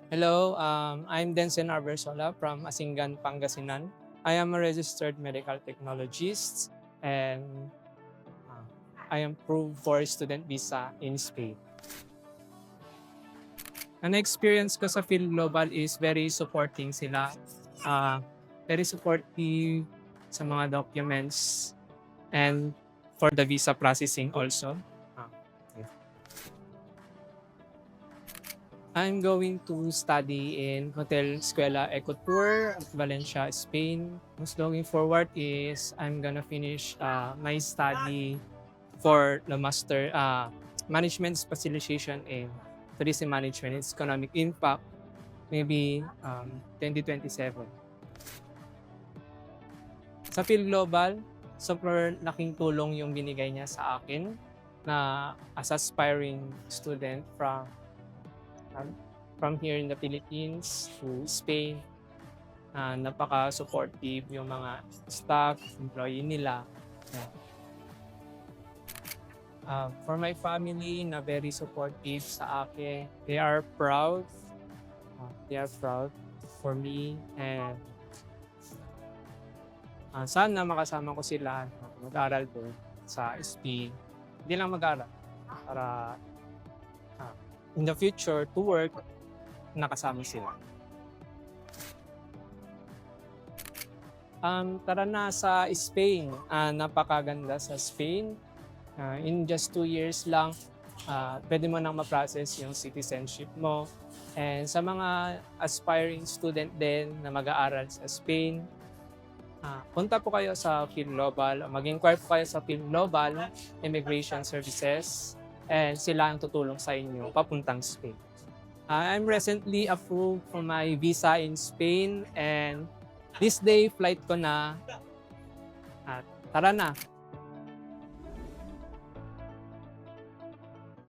Hello, I'm Denson Arbersola from Asingan, Pangasinan. I am a registered medical technologist and uh, I am approved for student visa in Spain. Ang experience ko sa Phil Global is very supporting sila. Uh, Very supportive sa mga documents and for the visa processing also. Ah, yeah. I'm going to study in Hotel Escuela Ecotour at Valencia, Spain. Most looking forward is I'm gonna finish my study for the master management specialization in tourism management and economic impact, maybe 2027. Sa Phil Global, super laking tulong yung binigay niya sa akin na as aspiring student um, from here in the Philippines to Spain. Napaka-supportive yung mga staff, employee nila. Yeah. For my family na very supportive sa akin, they are proud. They are proud for me and sana makasama ko sila na mag-aral doon sa Spain. Hindi lang mag-aral para in the future to work nakasama sila. Tara na sa Spain. Napakaganda sa Spain. In just 2 years lang, pwede mo nang ma-process yung citizenship mo. And sa mga aspiring student din na mag-aaral sa Spain, punta po kayo sa Phil Global. Mag-inquire po kayo sa Phil Global Immigration Services and sila ang tutulong sa inyo papuntang Spain. I'm recently approved for my visa in Spain and this day flight ko na. Tara na!